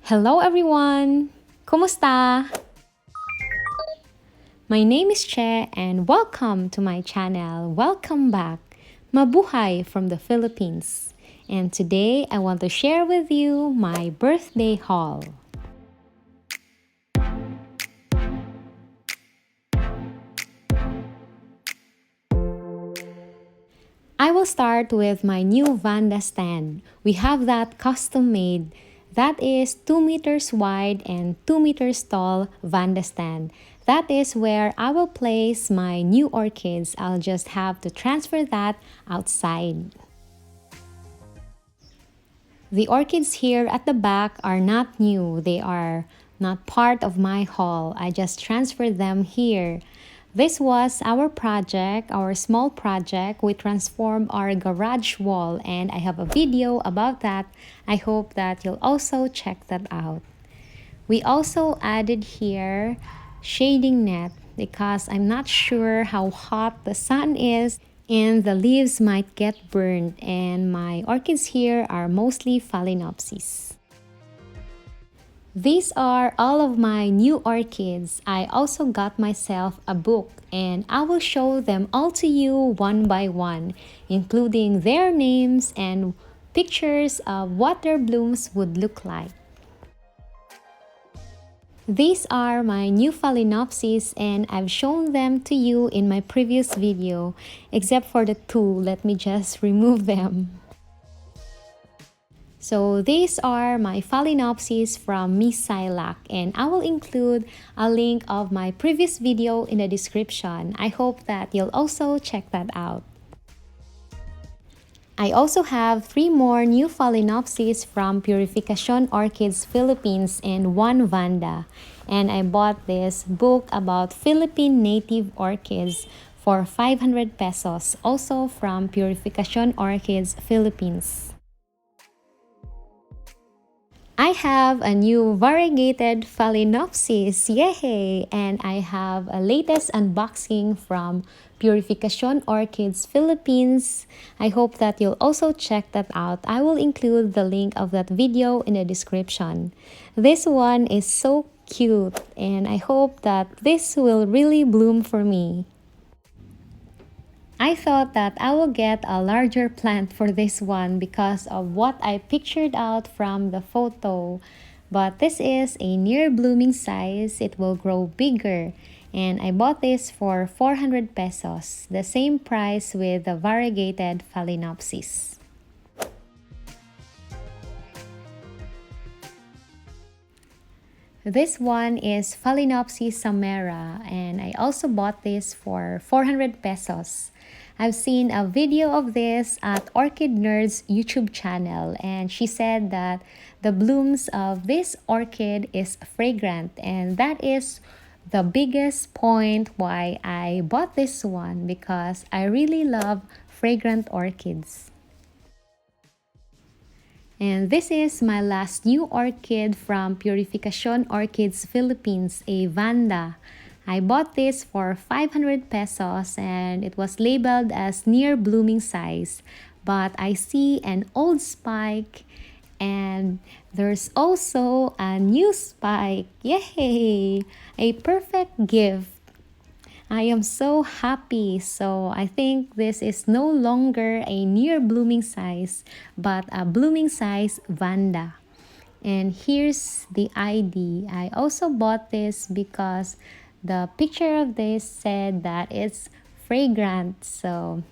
Hello everyone! Kumusta? My name is Che and welcome to my channel. Welcome back. Mabuhay from the Philippines. And today I want to share with you my birthday haul. I will start with my new Vanda Stand. We have that custom made. That is 2 meters wide and 2 meters tall Vanda Stand. That is where I will place my new orchids. I'll just have to transfer that outside. The orchids here at the back are not new. They are not part of my haul. I just transferred them here. This was our project, our small project. We transformed our garage wall and I have a video about that. I hope that you'll also check that out. We also added here shading net because I'm not sure how hot the sun is and the leaves might get burned, and my orchids here are mostly Phalaenopsis. These are all of my new orchids. I also got myself a book and I will show them all to you one by one, including their names and pictures of what their blooms would look like. These are my new Phalaenopsis and I've shown them to you in my previous video, except for the two. Let me just remove them. So these are my Phalaenopsis from Miss Silac, and I will include a link of my previous video in the description. I hope that you'll also check that out. I also have 3 more new Phalaenopsis from Purificacion Orchids Philippines and 1 Vanda. And I bought this book about Philippine native orchids for 500 pesos, also from Purificacion Orchids Philippines. I have a new variegated Phalaenopsis, yay! And I have a latest unboxing from Purificacion Orchids Philippines. I hope that you'll also check that out. I will include the link of that video in the description. This one is so cute and I hope that this will really bloom for me. I thought that I will get a larger plant for this one because of what I pictured out from the photo. But this is a near blooming size. It will grow bigger. And I bought this for 400 pesos, the same price with the variegated Phalaenopsis. This one is Phalaenopsis Samera and I also bought this for 400 pesos. I've seen a video of this at Orchid Nerd's YouTube channel and she said that the blooms of this orchid is fragrant, and that is the biggest point why I bought this one, because I really love fragrant orchids. And this is my last new orchid from Purificacion Orchids Philippines, a Vanda. I bought this for 500 pesos and it was labeled as near blooming size. But I see an old spike and there's also a new spike. Yay! A perfect gift. I am so happy. So I think this is no longer a near blooming size, but a blooming size Vanda. And here's the ID. I also bought this because the picture of this said that it's fragrant. So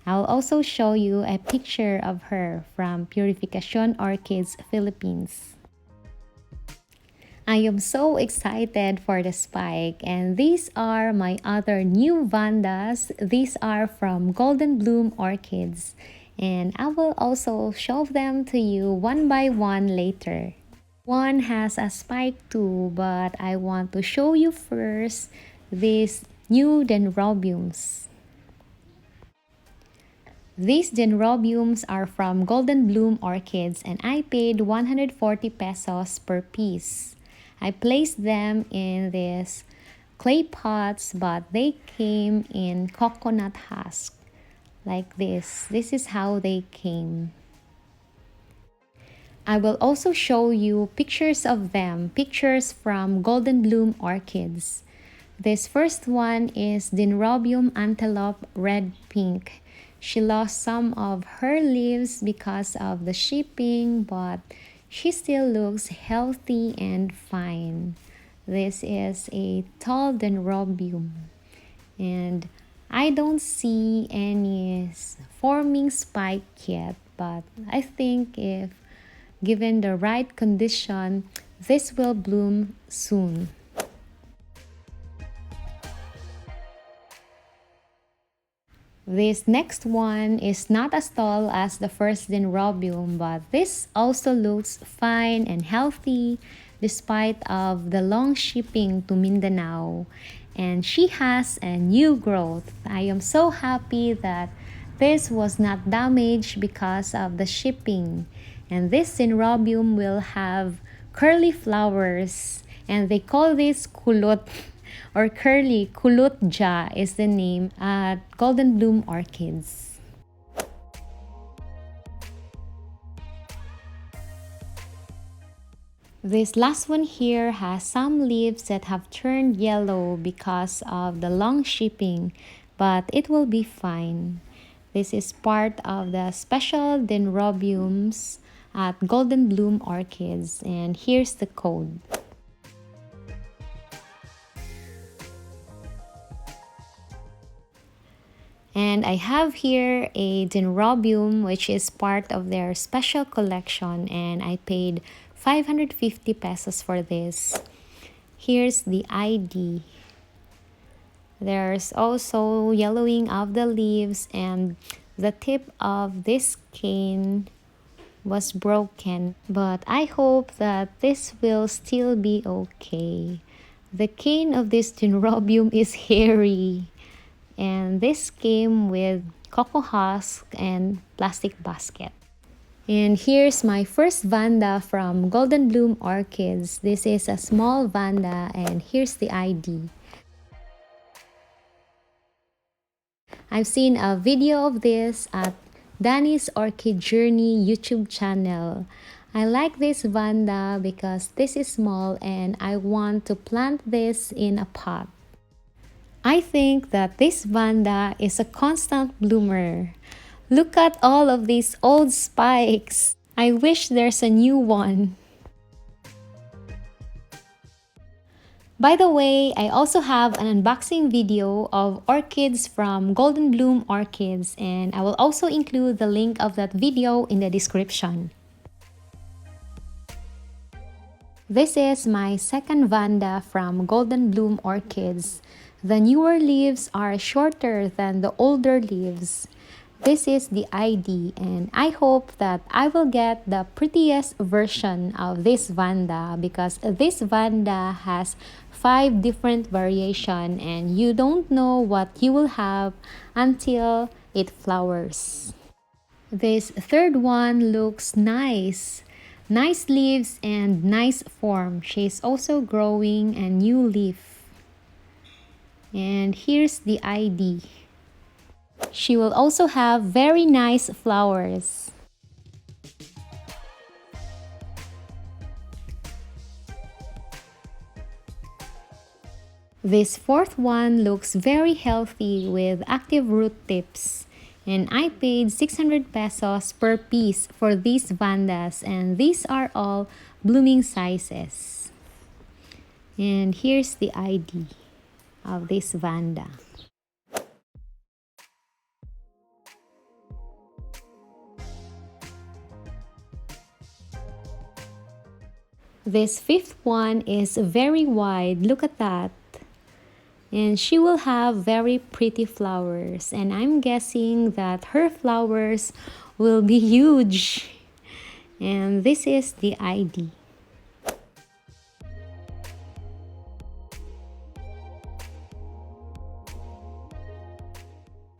I'll also show you a picture of her from Purificacion Orchids Philippines. I am so excited for the spike, and these are my other new Vandas. These are from Golden Bloom Orchids, and I will also show them to you one by one later. One has a spike too, but I want to show you first these new Dendrobiums. These Dendrobiums are from Golden Bloom Orchids and I paid 140 pesos per piece. I placed them in these clay pots, but they came in coconut husk like this. This is how they came. I will also show you pictures of them, pictures from golden bloom orchids. This first one is Dendrobium Antelop red pink. She lost some of her leaves because of the shipping, but she still looks healthy and fine. This is a tall Dendrobium, and I don't see any forming spike yet, but I think if given the right condition, this will bloom soon. This next one is not as tall as the first Dendrobium, but this also looks fine and healthy despite of the long shipping to Mindanao. And she has a new growth. I am so happy that this was not damaged because of the shipping. And this Dendrobium will have curly flowers, and they call this Kulot or curly Kulot Ja is the name at golden bloom orchids. This last one here has some leaves that have turned yellow because of the long shipping, but it will be fine. This is part of the special Dendrobiums at golden bloom orchids, and here's the code. And I have here a Dendrobium which is part of their special collection, and I paid 550 pesos for this. Here's the ID. There's also yellowing of the leaves, and the tip of this cane was broken, but I hope that this will still be okay. The cane of this Dendrobium is hairy, and this came with cocoa husk and plastic basket. And here's my first Vanda from Golden Bloom Orchids. This is a small Vanda, and here's the ID. I've seen a video of this at Danny's Orchid Journey YouTube channel. I like this Vanda because this is small and I want to plant this in a pot. I think that this Vanda is a constant bloomer. Look at all of these old spikes. I wish there's a new one. By the way, I also have an unboxing video of orchids from Golden Bloom Orchids, and I will also include the link of that video in the description. This is my second Vanda from Golden Bloom Orchids. The newer leaves are shorter than the older leaves. This is the ID, and I hope that I will get the prettiest version of this Vanda because this Vanda has 5 different variations, and you don't know what you will have until it flowers. This third one looks nice. Nice leaves and nice form. She's also growing a new leaf. And here's the ID. She will also have very nice flowers. This fourth one looks very healthy with active root tips. And I paid 600 pesos per piece for these Vandas, and these are all blooming sizes. And here's the ID of this Vanda. This fifth one is very wide. Look at that. And she will have very pretty flowers, and I'm guessing that her flowers will be huge. And this is the ID.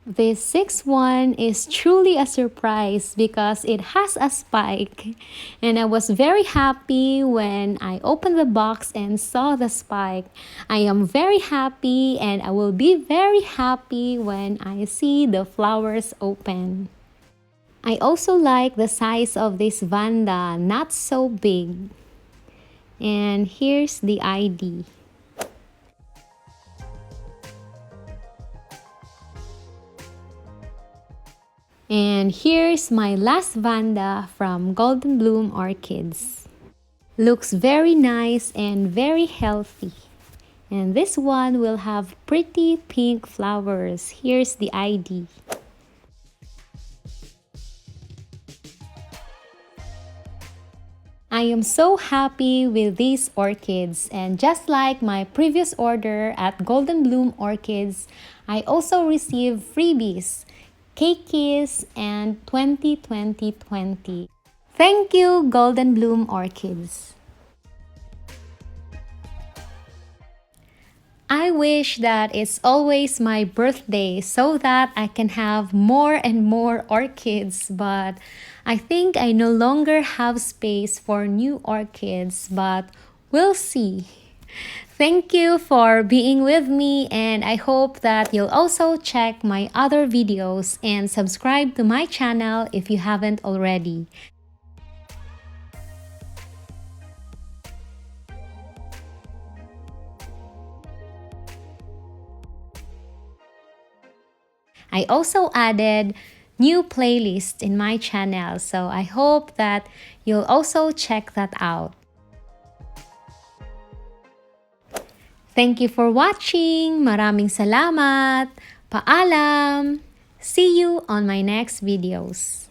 This sixth one is truly a surprise because it has a spike, and I was very happy when I opened the box and saw the spike. I am very happy, and I will be very happy when I see the flowers open. I also like the size of this Vanda, not so big. And here's the ID. And here's my last Vanda from Golden Bloom Orchids. Looks very nice and very healthy. And this one will have pretty pink flowers. Here's the ID. I am so happy with these orchids, and just like my previous order at Golden Bloom Orchids, I also received freebies, cakeys, and 2020. Thank you, Golden Bloom Orchids. I wish that it's always my birthday so that I can have more and more orchids, but I think I no longer have space for new orchids, but we'll see. Thank you for being with me, and I hope that you'll also check my other videos and subscribe to my channel if you haven't already. I also added new playlist in my channel, so I hope that you'll also check that out. Thank you for watching. Maraming salamat. Paalam. See you on my next videos.